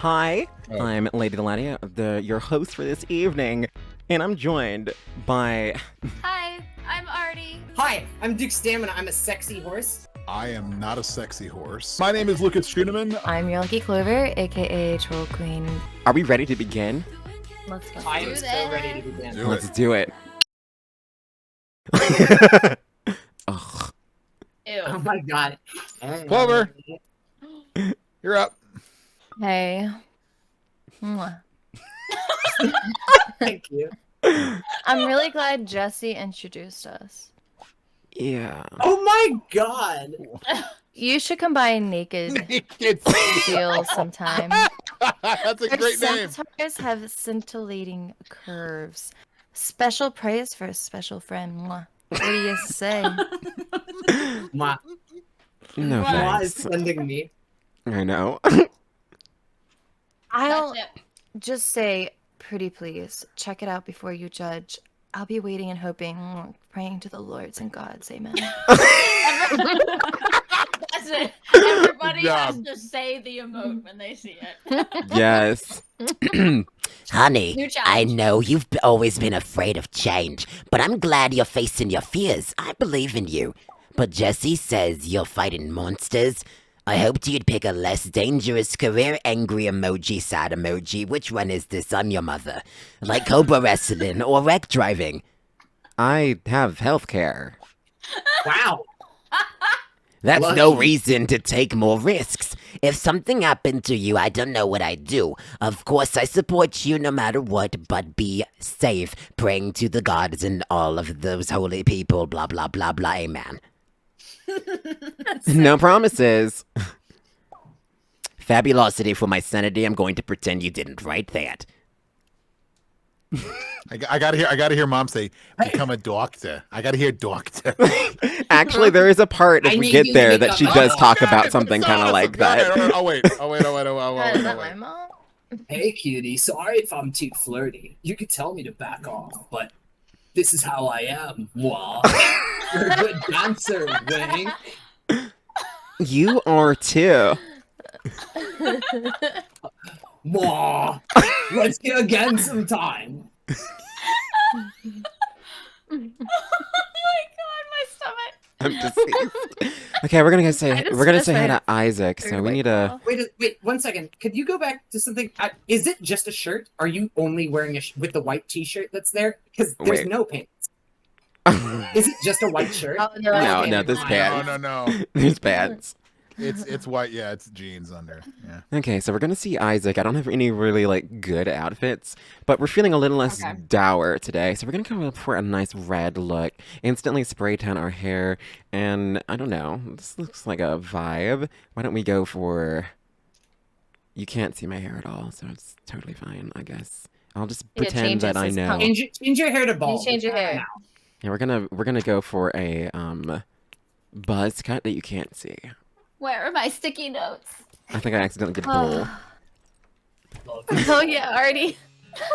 Hi, I'm LadyTheLaddy, your host for this evening, and I'm joined by... Hi, I'm Ardy. Hi, I'm DukeStamina. I'm a sexy horse. I am not a sexy horse. My name is Lucas Schuneman. I'm YourLuckyClover, aka Troll Queen. Are we ready to begin? Let's go. I am so ready to begin. Let's do it. Ugh. Ew. Oh my god. Clover, you're up. Hey. Mwah. Thank you. I'm really glad Jesse introduced us. Yeah. Oh my god. You should come by naked deal sometime. That's a great name. Centaurs have scintillating curves. Special praise for a special friend. Mwah. What do you say? Ma No is thanks. sending me. I know. I'll That's it. just say, pretty please, check it out before you judge. I'll be waiting and hoping, praying to the lords and gods, amen. That's it. Everybody Good has job. to say the emote when they see it. Yes. Honey, New I challenge. know you've always been afraid of change, but I'm glad you're facing your fears. I believe in you. But Jesse says you're fighting monsters. I hoped you'd pick a less dangerous career. Angry emoji, sad emoji. Which one is this? I'm your mother. Like Cobra wrestling or wreck driving. I have healthcare. Wow. That's Lucky. no reason to take more risks. If something happened to you, I don't know what I'd do. Of course, I support you no matter what, but be safe. Praying to the gods and all of those holy people, blah, blah, blah, blah, amen. No promises. Fabulosity for my sanity. I'm going to pretend you didn't write that. I gotta hear Mom say, "Become a doctor." I gotta hear doctor. Actually, there is a part I if we need get you to there make that a she mom. does talk God, about something it's kind of awesome. like Go ahead. that. Oh, wait. Is that my mom? Hey cutie, sorry if I'm too flirty. You could tell me to back off, but this is how I am. Wow. You're a good dancer, Wayne. You are too. Wow. Let's get again sometime. Oh my god, my stomach. I'm deceased. Okay, we're gonna say I just hi to said Isaac. So we need a. Wait, 1 second. Could you go back to something? Is it just a shirt? Are you only wearing with the white t-shirt that's there? Because there's Wait. no pants. Is it just a white shirt? Oh, no. No, Okay, no, never this mind. pants. No. There's pants. It's white. Yeah, it's jeans under. Yeah. Okay, so we're gonna see Isaac. I don't have any really good outfits, but we're feeling a little less Okay. dour today. So we're gonna come up for a nice red look, instantly spray tan our hair, and I don't know. This looks like a vibe. Why don't we go for? You can't see my hair at all, so it's totally fine, I guess. I'll just Yeah, pretend change that it, I says know. punk. Change your hair to bald. change your hair? Yeah, we're gonna go for a buzz cut that you can't see. Where are my sticky notes? I think I accidentally did bowl. Oh, yeah, Ardy.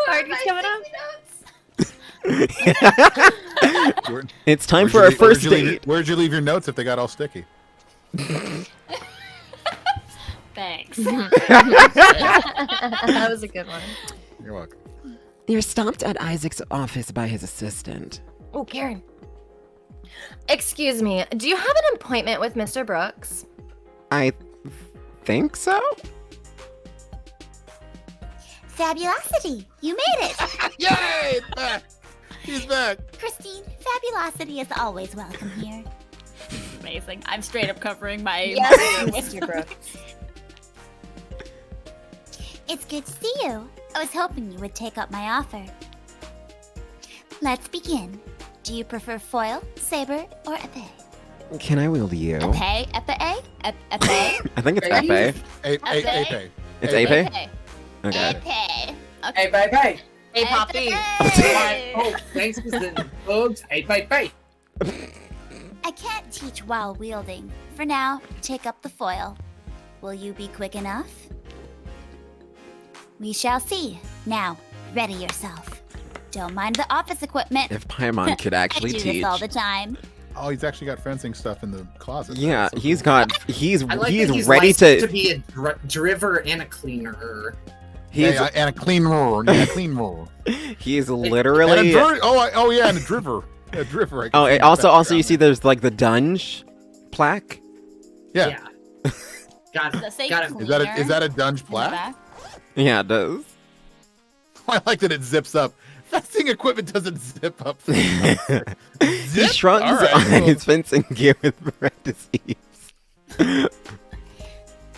Ardy's coming up. Where- It's time where'd for you our leave- first where'd you leave your- date. Where'd you leave your notes if they got all sticky? Thanks. That was a good one. You're welcome. You're stopped at Isaac's office by his assistant. Oh, Karen. Excuse me, do you have an appointment with Mr. Brooks? I think so? Fabulosity! You made it! Yay! It's back. He's back. Christine, Fabulosity is always welcome here. Amazing. I'm straight up covering my Yes, Mr. Brooks. It's good to see you. I was hoping you would take up my offer. Let's begin. Do you prefer foil, saber, or épée? Can I wield you? Épée? Épée? Épée? I think it's Are you- Epe. Okay. It's Ape. Epe? Okay. Okay. Épée. Hey, bye. Hey, Poppy. Oh, thanks for the folks. Hey, bye. I can't teach while wielding. For now, take up the foil. Will you be quick enough? We shall see. Now, ready yourself. Don't mind the office equipment. If Paimon could I actually do teach. this all the time. Oh, he's actually got fencing stuff in the closet. Yeah, So he's cool. got. He's I like he's that he's ready licensed to. be a driver and a cleaner. He's And a clean roar. And a clean roar. he's And a literally. oh yeah, and a driver. A driver. I can Oh, see in the also you background see there's like the dunge plaque. there. Yeah. Got Does that say got clean? Is that a dunge In the plaque? back? Yeah, it does. I like that it zips up. Fencing equipment doesn't zip up. He Zip? shrugs All right, on cool. his fencing gear with parentheses.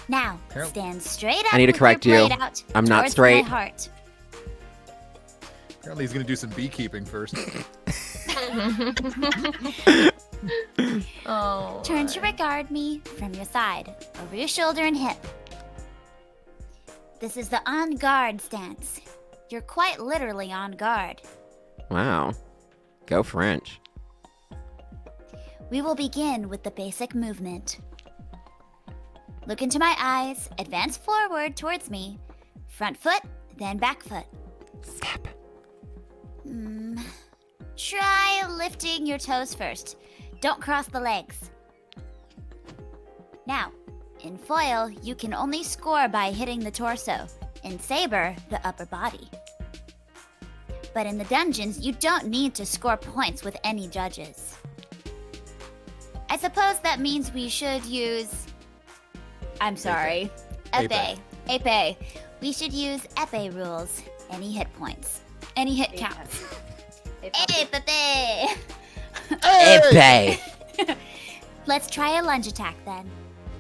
Now, Apparently- stand straight up. I need to with correct your you. blade out I'm not towards straight. My heart. Apparently he's gonna do some beekeeping first. Oh. Turn to regard me from your side, over your shoulder and hip. This is the on guard stance. You're quite literally on guard. Wow. Go French. We will begin with the basic movement. Look into my eyes, advance forward towards me. Front foot, then back foot. Step. Try lifting your toes first. Don't cross the legs. Now, in foil, you can only score by hitting the torso. In saber, the upper body. But in the dungeons, you don't need to score points with any judges. I suppose that means we should use... I'm sorry. Epee. Epee. We should use epee rules. Any hit points. Any hit counts. Epee. Epe! Let's try a lunge attack then.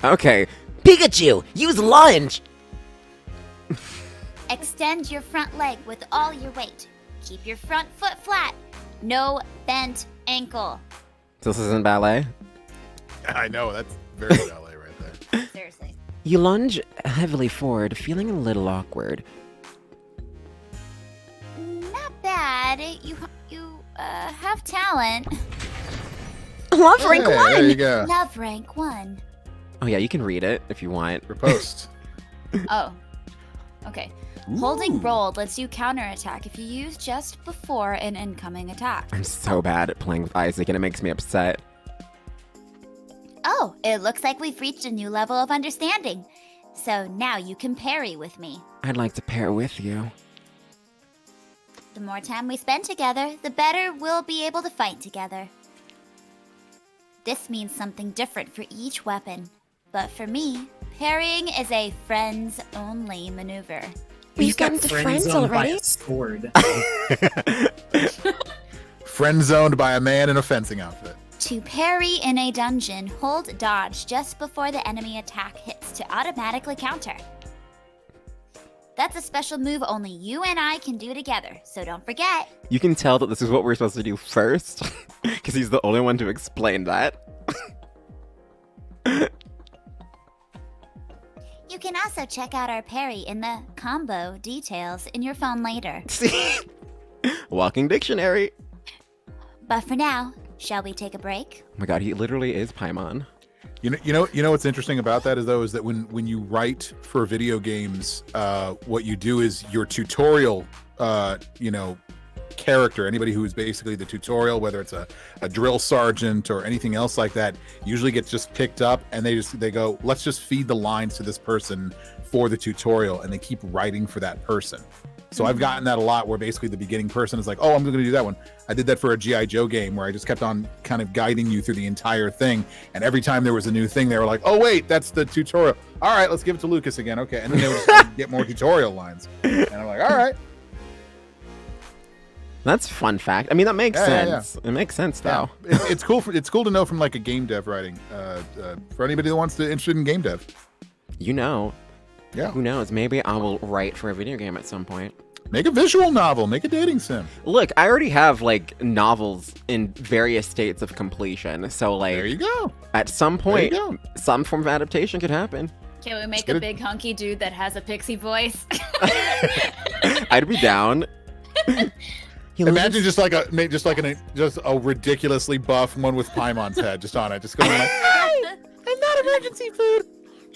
Okay. Pikachu, use lunge! Extend your front leg with all your weight. Keep your front foot flat. No bent ankle. This isn't ballet. I know, that's very ballet right there. Seriously. You lunge heavily forward, feeling a little awkward. Not bad. You have talent. Love rank Hey, one. there you go. Love rank 1. Oh yeah, you can read it if you want. Riposte. Oh. Okay. Holding roll lets you counterattack if you use just before an incoming attack. I'm so bad at playing with Isaac, and it makes me upset. Oh, it looks like we've reached a new level of understanding. So now you can parry with me. I'd like to pair with you. The more time we spend together, the better we'll be able to fight together. This means something different for each weapon. But for me, parrying is a friends-only maneuver. We've got friend zoned by a sword. Friend zoned by a man in a fencing outfit. To parry in a dungeon, hold dodge just before the enemy attack hits to automatically counter. That's a special move only you and I can do together, so don't forget. You can tell that this is what we're supposed to do first, because he's the only one to explain that. You can also check out our parry in the combo details in your phone later. See? Walking dictionary. But for now, shall we take a break? Oh my god, he literally is Paimon. You know what's interesting about that is that when you write for video games, what you do is your tutorial, character, anybody who is basically the tutorial, whether it's a drill sergeant or anything else like that, usually gets just picked up and they go, let's just feed the lines to this person for the tutorial, and they keep writing for that person. So I've gotten that a lot, where basically the beginning person is like, oh, I'm going to do that one. I did that for a G.I. Joe game where I just kept on kind of guiding you through the entire thing. And every time there was a new thing, they were like, oh, wait, that's the tutorial. All right, let's give it to Lucas again. Okay. And then they would just get more tutorial lines. And I'm like, all right. That's a fun fact. I mean, that makes Yeah. sense. It makes sense, Yeah. though. It's cool. It's cool to know from like a game dev writing, for anybody that wants to interested in game dev. You know. Yeah. Who knows? Maybe I will write for a video game at some point. Make a visual novel. Make a dating sim. Look, I already have, like, novels in various states of completion. So, like, There you go. at some There point, you go. some form of adaptation could happen. Can we make get a it- big hunky dude that has a pixie voice? I'd be down. He Imagine lives- just a ridiculously buff one with Paimon's head just on it, just going like, I'm not emergency food!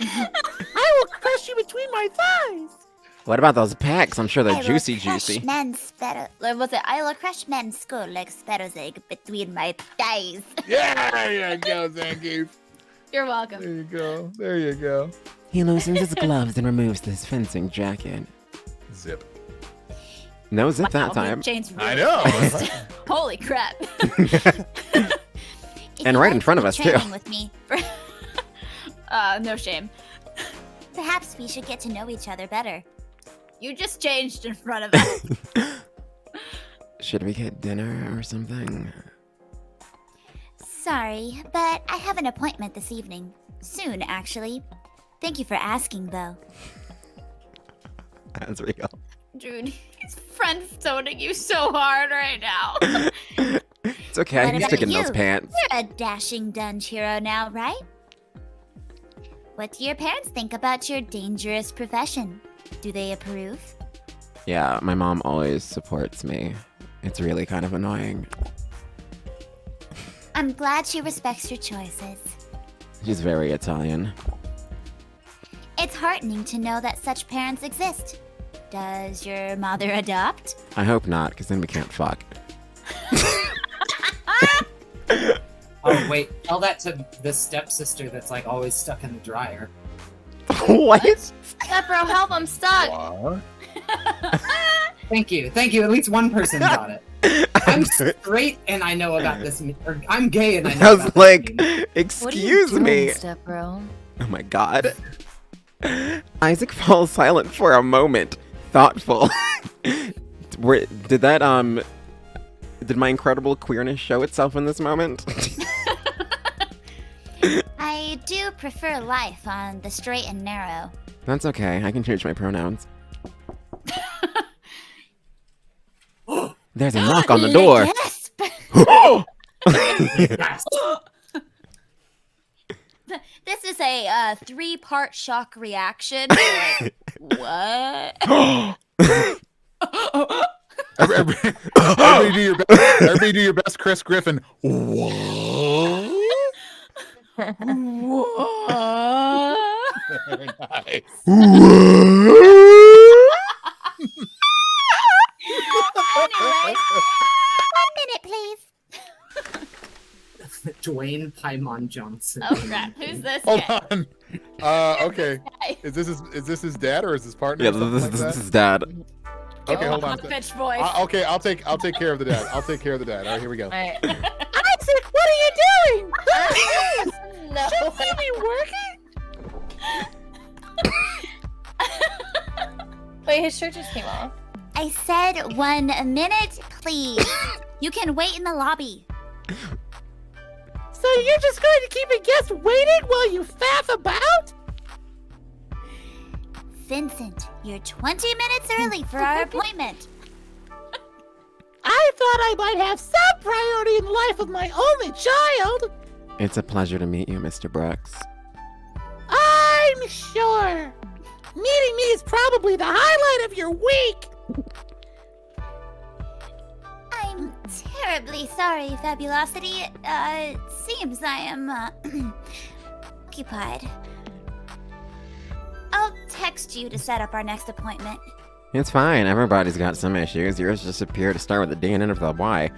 I will crush you between my thighs! What about those packs? I'm sure they're I will juicy, crush juicy. men's sparrow. Was it? I will crush men's skull like sparrow's egg between my thighs. Yeah, there you go, Zangief. You're welcome. There you go. There you go. He loosens his gloves and removes his fencing jacket. Zip. No zip that Wow, time. Jane's I really know. fast. Holy crap. If And you right like in front of to us, be too. training with me, No shame. perhaps we should get to know each other better. You just changed in front of us. Should we get dinner or something? Sorry, but I have an appointment this evening. Soon, actually. Thank you for asking, though. That's real. Dude, he's friend zoning you so hard right now. It's okay. What He's about sticking you? those pants. You're a dashing dunge hero now, right? What do your parents think about your dangerous profession? Do they approve? Yeah, my mom always supports me. It's really kind of annoying. I'm glad she respects your choices. She's very Italian. It's heartening to know that such parents exist. Does your mother adopt? I hope not, because then we can't fuck. Oh wait, tell that to the stepsister that's like always stuck in the dryer. What? Yeah, bro, help! I'm stuck. What? Thank you. At least one person got it. I'm straight and I know about this. Or I'm gay and I know I about was like, this meme. What are you excuse doing, me. step bro? Oh my god. Isaac falls silent for a moment, thoughtful. Did my incredible queerness show itself in this moment? I do prefer life on the straight and narrow. That's okay. I can change my pronouns. There's a knock on the door. Gasp! Yes. This is a 3-part shock reaction. Like, what? Everybody do your best. Everybody do your best, Chris Griffin. What? Very nice. Anyway, 1 minute, please. Dwayne Paimon Johnson. Oh crap, who's this Hold guy? on. Okay. Is this his dad or is his partner? Yeah, or something like this that? is dad. Okay, hold on. Bitch voice. Okay, I'll take care of the dad. I'll take care of the dad. All right, here we go. All right. Isaac, what are you doing? No. Shouldn't we be working? Wait, his shirt just came off. I said 1 minute, please. You can wait in the lobby. So you're just going to keep a guest waiting while you faff about? Vincent, you're 20 minutes early for our appointment. I thought I might have some priority in the life of my only child. It's a pleasure to meet you, Mr. Brooks. I'm sure. Meeting me is probably the highlight of your week. I'm terribly sorry, Fabulosity. It seems I am, occupied. I'll text you to set up our next appointment. It's fine. Everybody's got some issues. Yours just appear to start with a D and end with a Y.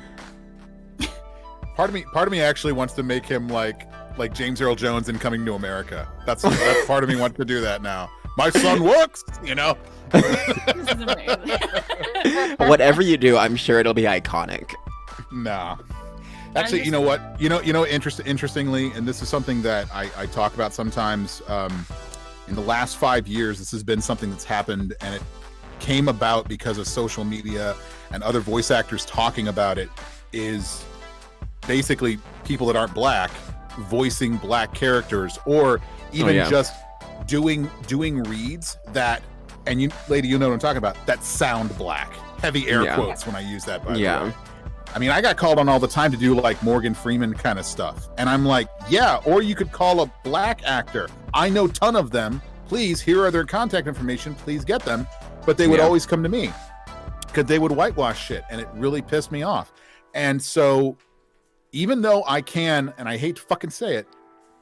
Part of me actually wants to make him like James Earl Jones in Coming to America. That's part of me wants to do that now. My son works, you know. This is amazing. Whatever you do, I'm sure it'll be iconic. Nah. Actually, you know what? Interestingly, and this is something that I talk about sometimes. In the last 5 years, this has been something that's happened, and it came about because of social media and other voice actors talking about it. Is basically people that aren't black voicing black characters, or even just doing reads that, and you, lady, you know what I'm talking about, that sound black. Heavy air quotes when I use that, by the way. I mean, I got called on all the time to do like Morgan Freeman kind of stuff. And I'm like, yeah, or you could call a black actor. I know a ton of them. Please, here are their contact information. Please get them. But they would always come to me because they would whitewash shit. And it really pissed me off. And so even though I can, and I hate to fucking say it,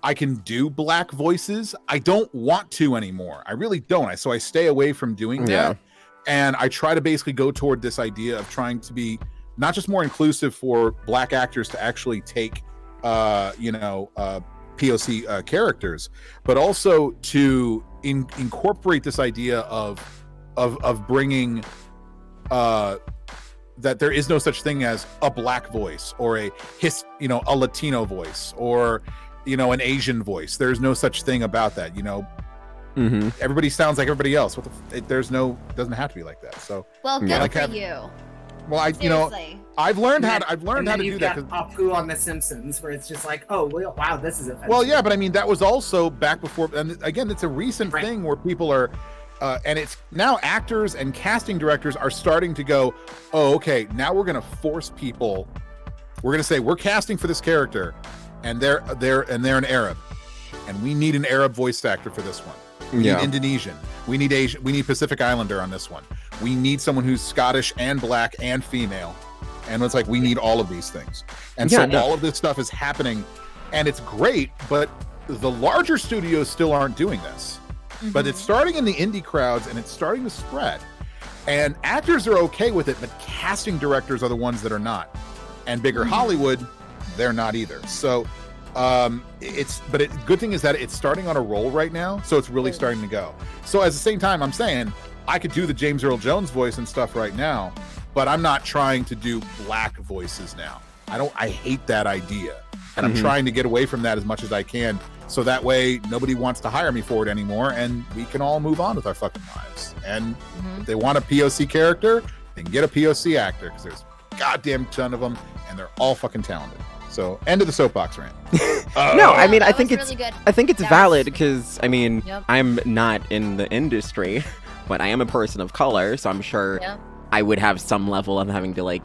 I can do black voices. I don't want to anymore. I really don't. So I stay away from doing that. And I try to basically go toward this idea of trying to be not just more inclusive for black actors to actually take, POC characters, but also to incorporate this idea of bringing that there is no such thing as a black voice or a Latino voice or an Asian voice. There's no such thing about that. Everybody sounds like everybody else. Doesn't have to be like that. So Well, good for you. Well, Seriously. I've learned how to do that. You've got Apu on The Simpsons, where it's just like, oh, wow, this is offensive. Well, yeah, but I mean, that was also back before, and again, it's a recent thing where people are, and it's now actors and casting directors are starting to go, oh, okay, now we're going to force people. We're going to say we're casting for this character, and they're an Arab, and we need an Arab voice actor for this one. We need Indonesian. We need Asian. We need Pacific Islander on this one. We need someone who's Scottish and black and female. And it's like, we need all of these things. And all of this stuff is happening, and it's great, but the larger studios still aren't doing this. But it's starting in the indie crowds, and it's starting to spread. And actors are okay with it, but casting directors are the ones that are not. And bigger Hollywood, they're not either. So good thing is that it's starting on a roll right now, so it's really starting to go. So at the same time, I'm saying I could do the James Earl Jones voice and stuff right now, but I'm not trying to do black voices now. I hate that idea. And I'm trying to get away from that as much as I can, so that way nobody wants to hire me for it anymore, and we can all move on with our fucking lives. And if they want a POC character, they can get a POC actor, because there's a goddamn ton of them, and they're all fucking talented. So, end of the soapbox rant. No, I mean, I think really good. I think it's That valid was- because I'm not in the industry, but I am a person of color, so I'm sure I would have some level of having to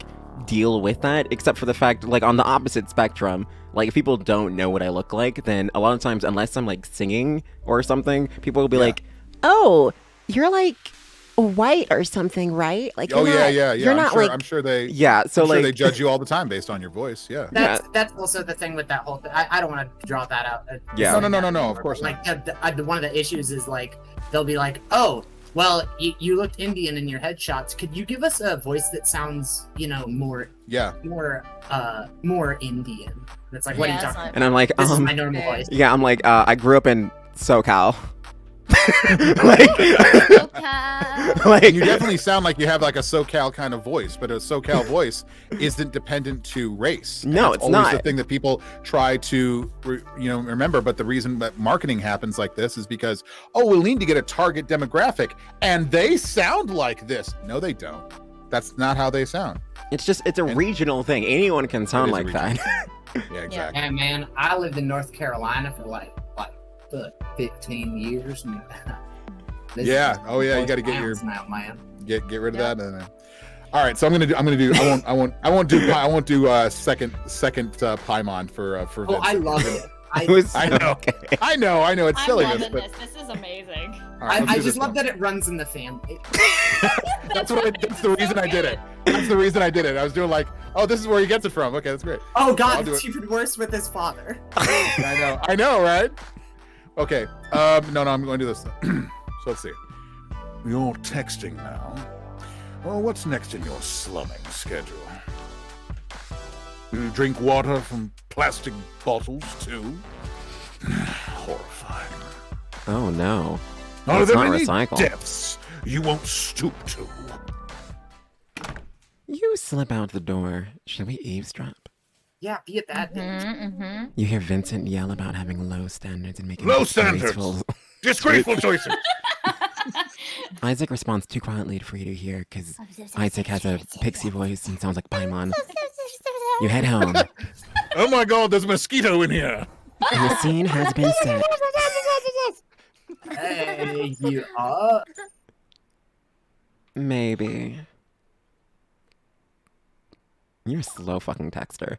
deal with that. Except for the fact, on the opposite spectrum, if people don't know what I look like, then a lot of times, unless I'm singing or something, people will be like, "Oh, you're white or something, right?" You're I'm sure they they judge you all the time based on your voice. That's also the thing with that whole thing. I don't want to draw that out. No, of course not. One of the issues is they'll be like, oh, well, you looked Indian in your headshots. Could you give us a voice that sounds more Indian? It's like, what are you talking about? And I'm like, this is my normal voice. Yeah, I'm like, I grew up in SoCal. You definitely sound like you have a SoCal kind of voice, but a SoCal voice isn't dependent to race. No, it's always not. The thing that people try to remember. But the reason that marketing happens like this is because, we'll need to get a target demographic, and they sound like this. No, they don't. That's not how they sound. It's a regional thing. Anyone can sound like that. Yeah, exactly. And man, I lived in North Carolina for 15 years. You got to get your now, man. Get rid of that. All right, so I won't do second Paimon for Vince. I love it. I know it's silly. I'm loving this. This is amazing. Right, I just love that it runs in the family. That's the reason I did it. That's the reason I did it. I was doing this is where he gets it from. Okay, that's great. Oh God, it's even worse with his father. I know, right? Okay. No, I'm going to do this. So let's see. You're texting now. Well, what's next in your slumming schedule? You drink water from plastic bottles too? Horrifying. Oh no. Are It's there not any recycled. depths you won't stoop to? You slip out the door. Shall we eavesdrop? Yeah, be at that. You hear Vincent yell about having low standards and making Low standards! disgraceful- Disgraceful choices! Isaac responds too quietly for you to hear because Isaac has a pixie voice and sounds like Paimon. You head home, Oh my god, there's a mosquito in here! and the scene has been set. Hey, you are. Maybe. You're a slow fucking texter.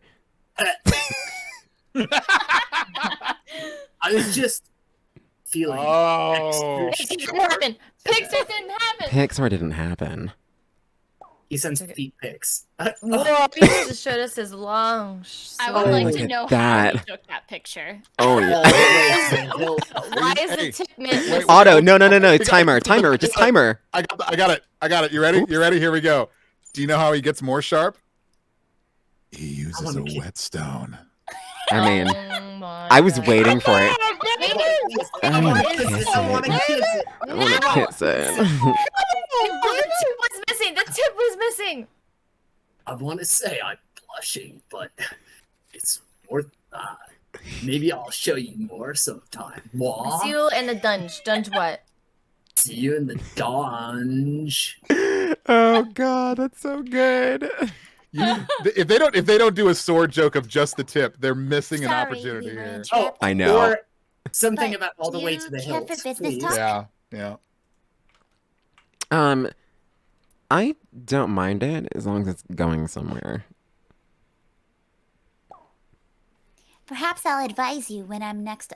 I was just feeling. Oh. It didn't happen. Pixar didn't happen. Pixar didn't happen. He sends feet pics. Whoa, he just showed us his long. I would like look to at know how that. he took that picture. Oh yeah. Why is the tip man? Auto. No. Timer. Just timer. I got it. You ready? Oops. You ready? Here we go. Do you know how he gets more sharp? He uses a Okay. whetstone. I mean, Oh my I was God. waiting for it. I want to kiss kiss it. it. I want to kiss it. I want to kiss it. The tip was missing. The tip was missing. I want to say I'm blushing, but it's worth that. Maybe I'll show you more sometime. Mwah. See you in the dunge. Dunge what? See you in the dunge. Oh God, that's so good. If they don't do a sword joke of just the tip, they're missing an Sorry, opportunity we were here. interrupted. I know. Or something But about all the do way you to the care for hills. business Please. talk? Yeah. I don't mind it as long as it's going somewhere. Perhaps I'll advise you when I'm next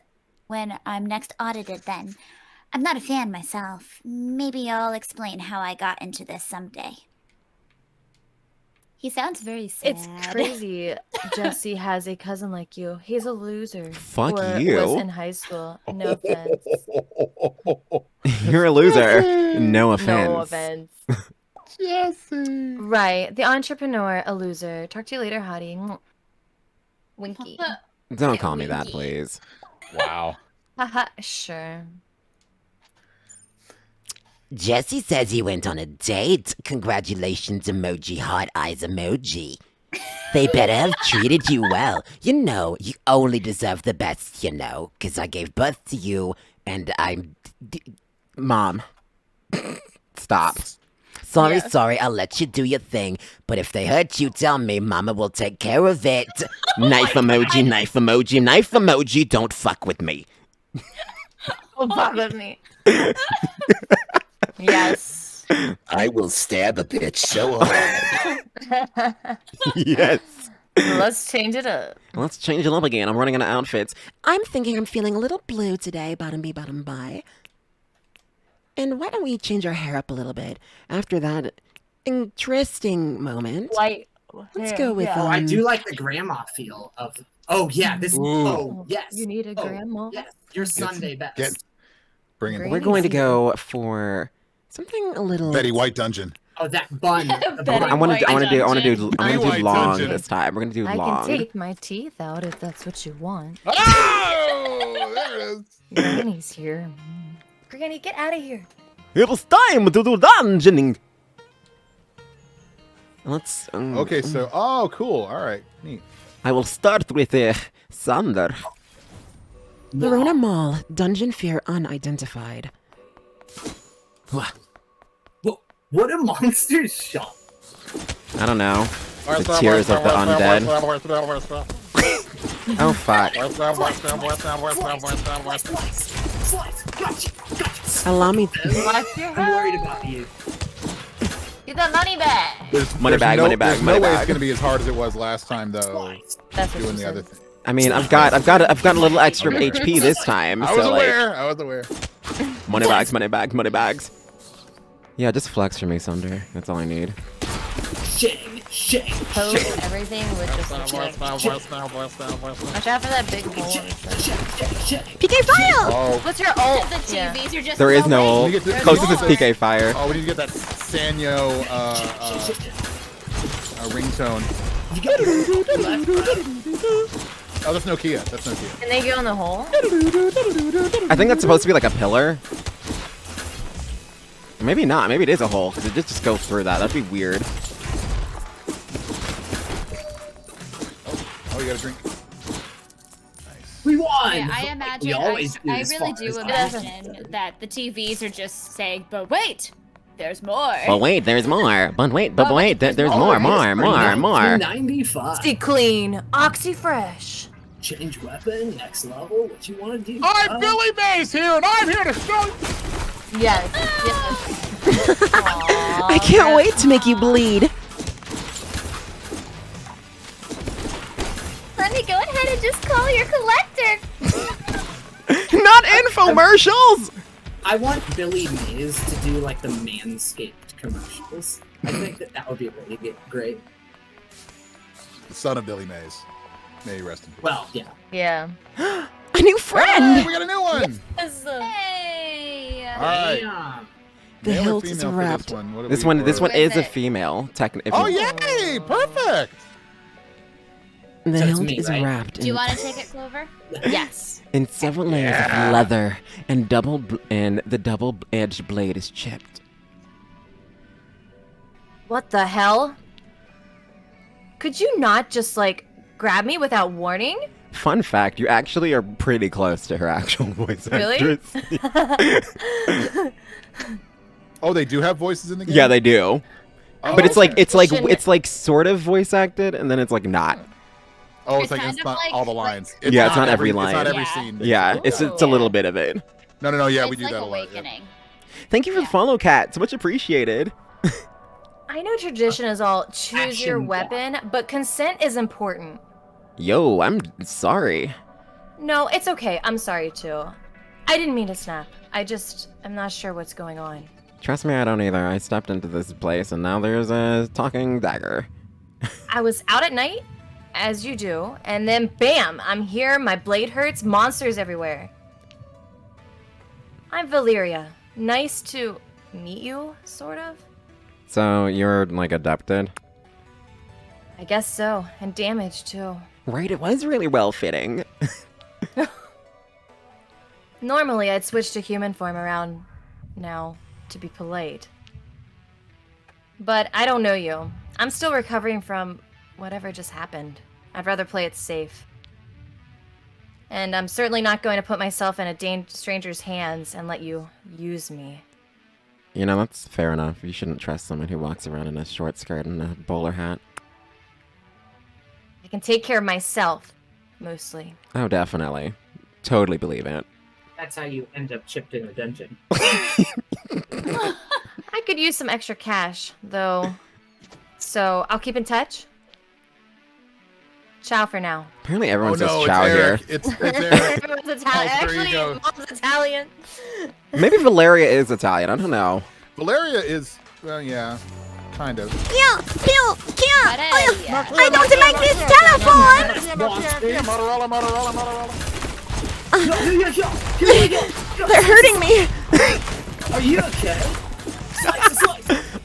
audited then. I'm not a fan myself. Maybe I'll explain how I got into this someday. He sounds very sad. It's crazy. Jesse has a cousin like you. He's a loser. Fuck or you. Was in high school. No offense. You're a loser. No offense. No offense. Jesse. Right. The entrepreneur, a loser. Talk to you later, Hottie. Winky. Don't call me that, please. Wow. Haha, sure. Jesse says he went on a date. Congratulations, emoji, heart eyes emoji. They better have treated you well. You know, you only deserve the best, 'cause I gave birth to you and I'm... Mom. Stop. Sorry, I'll let you do your thing. But if they hurt you, tell me, Mama will take care of it. Knife emoji, knife emoji, knife emoji, don't fuck with me. Don't fuck with me. Yes. I will stab a bitch so hard. Yes. Let's change it up. Let's change it up again. I'm running out of outfits. I'm thinking I'm feeling a little blue today, bottom bye. And why don't we change our hair up a little bit? After that interesting moment, White. let's go with Oh, I do like the grandma feel of. Oh yeah, this. Ooh. Oh yes. You need a Oh, grandma. Yes, your Sunday best. Bring it. We're going to go for something a little. Betty White Dungeon. Oh, that bun. The Betty bun. I want to do White long dungeon. this time. We're gonna do I long. can take my teeth out if that's what you want. Oh, there it is. Granny's here. Granny, get out of here. It's time to do dungeoning. Let's. Okay, so cool. All right, neat. I will start with Sunder. Verona Mall, dungeon fear unidentified. What a monster shot. I don't know. The tears of the undead. Oh fuck. Slice. Gotcha. Allow me. Watch your I'm worried about you. Get that money back. Money bag, money bag, There's money no way bag. it's going to be as hard as it was last time, though. Slice. That's what Doing she the other said. thing. I mean, I've got a little extra HP this time. I was So aware. I was aware. like, money bags. Yeah, just flex for me, Sunder. That's all I need. Shake. Coat everything with just a chip. Watch out for that big hole. PK File! Oh, What's your ult? The TVs are just. There is so no late. ult. We get this- Closest is PK Fire. we need to get that Sanyo ringtone. Oh, that's Nokia. Can they go in the hole? I think that's supposed to be like a pillar. Maybe not. Maybe it is a hole, because it just goes through that. That'd be weird. Oh, you got a drink. We won. Yeah, I imagine. We always do I as really far do as imagine that the TVs are just saying, "But wait, there's more." But wait, there's more. But wait, there's more. 95. Oxy clean. Oxy fresh. Change weapon, next level. What you want to do? I'm Billy Mays here, and I'm here to show you. Yes. I can't wait to make you bleed. Sunny, go ahead and just call your collector. Not infomercials! I want Billy Mays to do like the Manscaped commercials. I think that would be really great. The son of Billy Mays. May he rest in peace. Well, yeah. Yeah. A new friend! Hey, we got a new one! Hey! All right. Yeah. The Male or hilt is female for wrapped. This one, This one Who is is a it? female. Oh, yay! Perfect! The So it's hilt me, is right? wrapped Do you in, want to take it, Clover? Yes. in several layers Yeah. of leather, and the double-edged blade is chipped. What the hell? Could you not just, like, grab me without warning? Fun fact, you actually are pretty close to her actual voice Really? actress. Oh, they do have voices in the game? Yeah, they do. Oh, But it's like okay. it's like sort of voice acted, and then it's like not. Oh, It's it's like kind it's of not like- all the lines. Yeah, it's not every It's line. not every Yeah. scene. Yeah, basically. it's a little bit of it. No, yeah, we It's do like that a lot. yeah. Awakening. Thank you for the follow, Kat. So much appreciated. I know tradition is all choose your Action, weapon, but consent is important. Yo, I'm sorry. No, it's okay. I'm sorry too. I didn't mean to snap. I'm not sure what's going on. Trust me, I don't either. I stepped into this place, and now there's a talking dagger. I was out at night, as you do, and then bam, I'm here, my blade hurts, monsters everywhere. I'm Valeria. Nice to meet you, sort of. So you're like abducted, I guess so, and damaged too. right? It was really well fitting. Normally, I'd switch to human form around now to be polite. But I don't know you. I'm still recovering from whatever just happened. I'd rather play it safe. And I'm certainly not going to put myself in a stranger's hands and let you use me. You know, that's fair enough. You shouldn't trust someone who walks around in a short skirt and a bowler hat. I can take care of myself, mostly. Oh, definitely. Totally believe it. That's how you end up chipped in a dungeon. I could use some extra cash, though. So I'll keep in touch. Ciao for now. Apparently everyone Oh says no, it's chow here. Eric. It's Eric. Everyone's Italian. Oh, there you Actually, go. mom's Italian. Maybe Valeria is Italian. I don't know. Valeria is, well, yeah, kind of. Pew, pew, pew. Valeria. I don't like this telephone. Motorola. They're hurting me. Are you okay? Slice.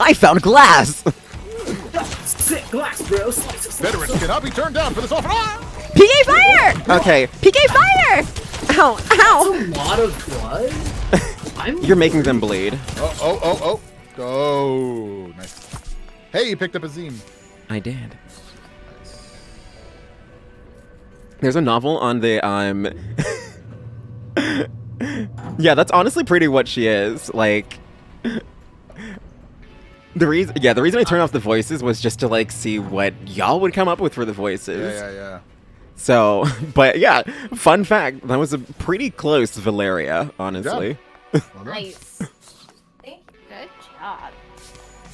I found glass. Sick glass, bro. Slice. Veterans cannot be turned down for this offer. PK fire. Okay, PK fire. Ow, ow. A lot of blood. You're making them bleed. Oh, nice. Hey, you picked up a zine. I did. There's a novel on the Yeah, that's honestly pretty what she is. Like the reason I turned off the voices was just to like see what y'all would come up with for the voices. Yeah. So, but yeah, fun fact, that was a pretty close Valeria, honestly. Well done. Nice. Good job.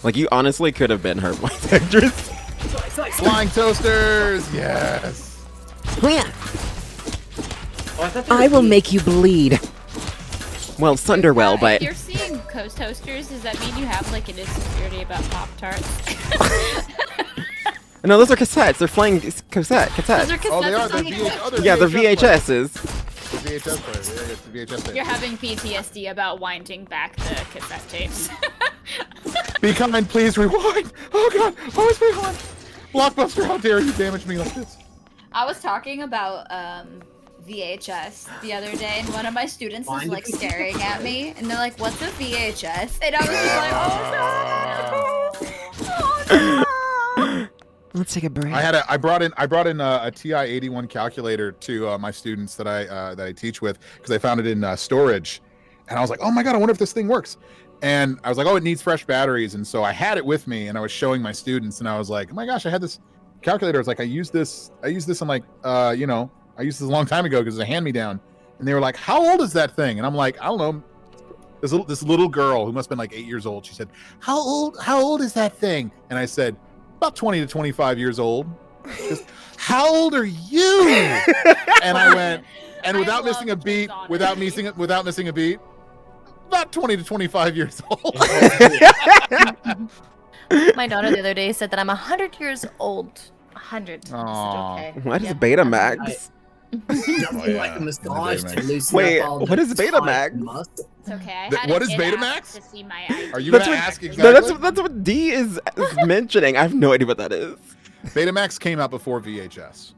Like you honestly could have been her voice actress. Flying toasters, yes. I will make you bleed. Well, Sunder will, If but you're seeing Coast Toasters, does that mean you have like an insecurity about Pop-Tarts? no, those are cassettes. They're flying cassettes. Those are Oh, they are. cassettes. Yeah, they're players. VHSs. The VHS players. Yeah, it's the VHS players. You're having PTSD about winding back the cassette tapes. Be kind, please rewind. Oh god, always rewind. Blockbuster, how dare you damage me like this? I was talking about VHS the other day, and one of my students was like staring at me, and they're like, "What's a VHS?" And I was just like, "Oh no!" Oh, no. Let's take a break. I brought in a TI-81 calculator to my students that I teach with because I found it in storage, and I was like, oh my god, I wonder if this thing works. And I was like, oh, it needs fresh batteries, and so I had it with me, and I was showing my students, and I was like, oh my gosh, I had this calculator. It's like I used this in like I used this a long time ago because it's a hand-me-down, and they were like, how old is that thing? And I'm like, I don't know. This little girl who must have been like 8 years old. She said, how old is that thing? And I said, about 20 to 25 years old. She goes, how old are you? And I went, and without missing a beat, about 20 to 25 years old. My daughter the other day said that I'm 100 years old. 100. I said, Aw. okay. What is Yep. Betamax? Nothing like a massage to loosen Wait, up all what the is Betamax? tight muscles. It's okay. I Th- had what a is kid Betamax? ask to see my ID. Are you That's gonna what- ask No, exactly? that's what D is mentioning. I have no idea what that is. Betamax came out before VHS.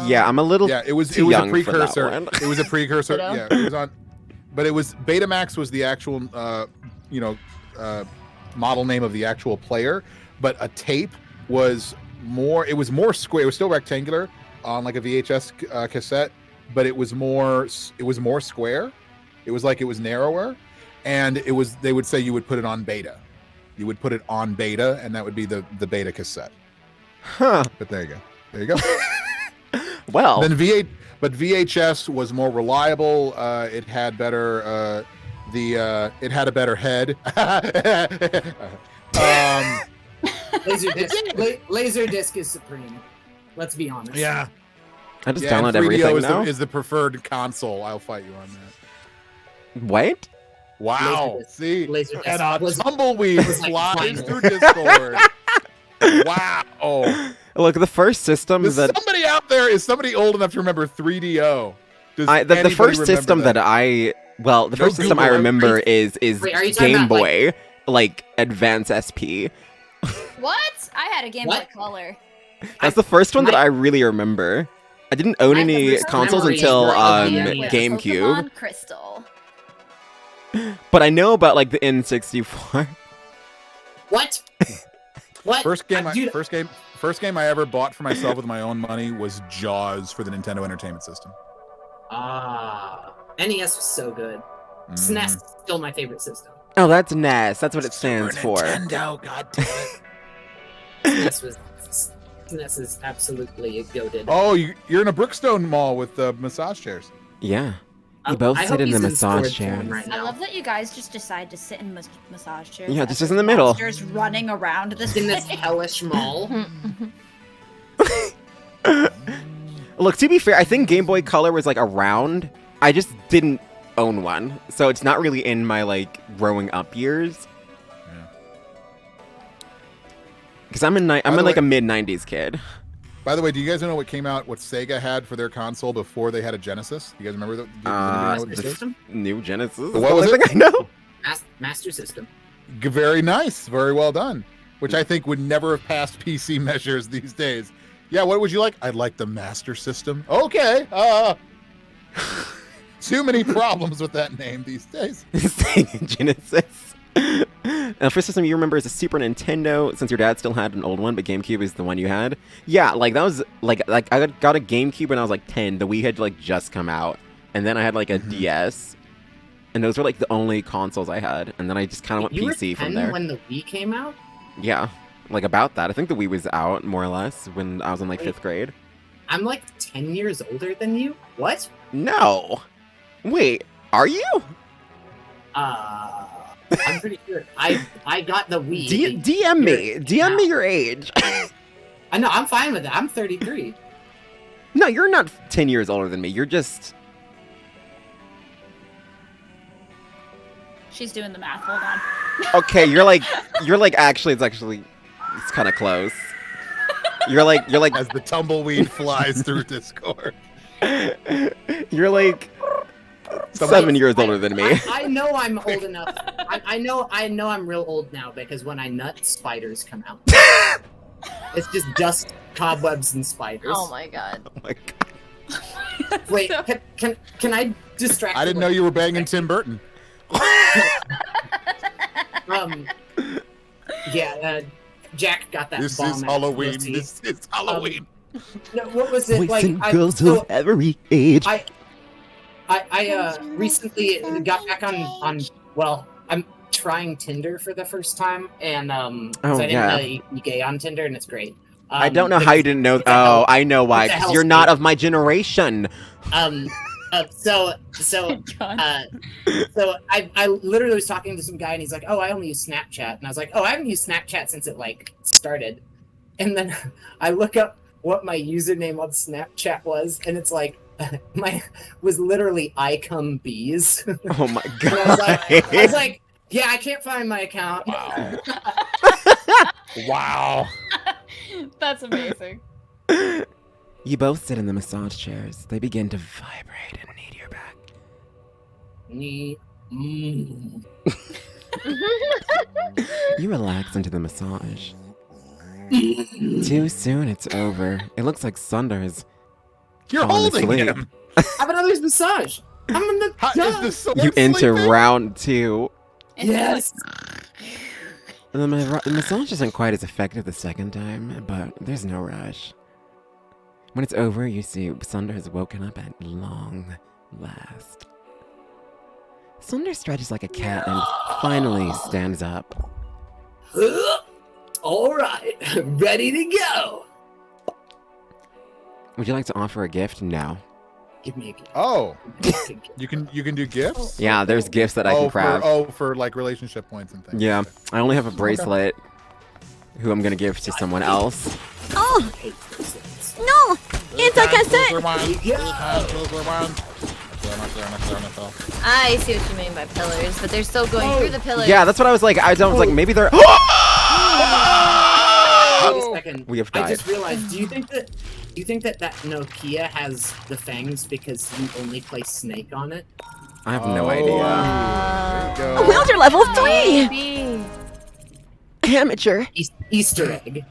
Yeah, I'm a little. Yeah, it was too a young for that precursor. one. It was a precursor. Ditto. Yeah, it was on, but it was Betamax was the actual model name of the actual player, but a tape was more. It was more square. It was still rectangular on like a VHS cassette, but it was more. It was more square. It was like it was narrower, and it was. They would say you would put it on beta. You would put it on beta, and that would be the beta cassette. Huh. But there you go. There you go. Well, Then but VHS was more reliable. It had better. It had a better head. Laserdisc is supreme. Let's be honest. Yeah. I just Yeah, and download 3DO everything is now. is the preferred console. I'll fight you on that. What? Wow. Laserdisc. See, Laserdisc and a was- tumbleweed was like flies vinyl. through Discord. Wow. Look, the first system There's that somebody out there is somebody old enough to remember 3DO. Does the anybody first remember system that the No first system I Google. remember is Wait, are you talking Game about, Boy, like Advance SP. What? I had a Game Boy What? Color. That's the first one that my- I really remember. I didn't own I have the any first consoles memory until of the With GameCube, Pokemon Crystal. but I know about like the N64. What? What? First game Dude, I ever bought for myself with my own money was Jaws for the Nintendo Entertainment System. NES was so good. SNES is still my favorite system. Oh, that's NES. That's what it stands for. Nintendo, god damn it. SNES is absolutely goated. Oh, you're in a Brookstone mall with massage chairs. Yeah. We both I sit hope in the he's massage storage form chairs. right I now. love that you guys just decide to sit in massage chairs. Yeah, as just there's in the middle. monsters running around this in this place. hellish mall. Look, to be fair, I think Game Boy Color was like around. I just didn't own one, so it's not really in my like growing up years. Yeah. Because I'm in the like a way- mid '90s kid. By the way, do you guys know what came out, what Sega had for their console before they had a Genesis? Do you guys remember that? Does anybody know what Master this is? System? New Genesis. is What the was only it? thing I know. Master System. Very nice. Very well done. Which I think would never have passed PC measures these days. Yeah, what would you like? I'd like the Master System. Okay. Too many problems with that name these days. Sega Genesis. First system you remember is a Super Nintendo, since your dad still had an old one, but GameCube is the one you had. Yeah, like that was like I got a GameCube when I was like 10. The Wii had like just come out, and then I had like a DS, and those were like the only consoles I had. And then I just kind of went You were PC 10 from there. when the Wii came out? Yeah, like about that. I think the Wii was out more or less when I was in like 5th grade. I'm like 10 years older than you? What? No, wait, are you? I'm pretty sure. I got the Wii. DM me. You're- DM me your age. I know, I'm fine with it. I'm 33. No, you're not 10 years older than me. You're just... She's doing the math. Hold on. Okay, it's kind of close. You're like, As the tumbleweed flies through Discord. you're like 7 years older than me. I know I'm old enough. I know I'm real old now because when I nut, spiders come out. It's just cobwebs and spiders. Oh my god. Oh my God. Wait, can I distract I didn't know you were banging Tim Burton. Jack got that This bomb is at Halloween. UFC. This is Halloween. No, what was it Boys like? and girls of every age. I recently got back on. Well, I'm trying Tinder for the first time, and 'cause Oh, I didn't yeah. know you can be gay on Tinder, and it's great. I don't know how you didn't know. it's a hell- Oh, I know why. it's a 'Cause hell's you're not gate. of my generation. So God. so I literally was talking to some guy, and he's like, "Oh, I only use Snapchat," and I was like, "Oh, I haven't used Snapchat since it like started," and then I look up what my username on Snapchat was, and it's like my was literally I come bees. Oh my And god. I was like, yeah, I can't find my account. Wow. Wow. That's amazing. You both sit in the massage chairs. They begin to vibrate and knead your back. You relax into the massage. Too soon, it's over. It looks like Sunder is You're falling holding asleep. him. Have another massage. I'm in the How, is the sword You enter sleeping? round 2. Yes. The massage isn't quite as effective the second time, but there's no rush. When it's over, you see Sunder has woken up at long last. Sunder stretches like a cat and finally stands up. All right, ready to go. Would you like to offer a gift? No. Give me a gift. Oh, you can do gifts. Yeah, there's gifts that I can craft. For like relationship points and things. Yeah, I only have a bracelet who I'm gonna give to someone else. Oh, I hate bracelets. no! It's like I said! I see what you mean by pillars, but they're still going through the pillars. Yeah, that's what I was like. I was like, maybe they're. Wait a second. We have I died. just realized. Do you think that that Nokia has the fangs because you only play Snake on it? I have no idea. Wielder level 3! Maybe. Amateur. Easter egg.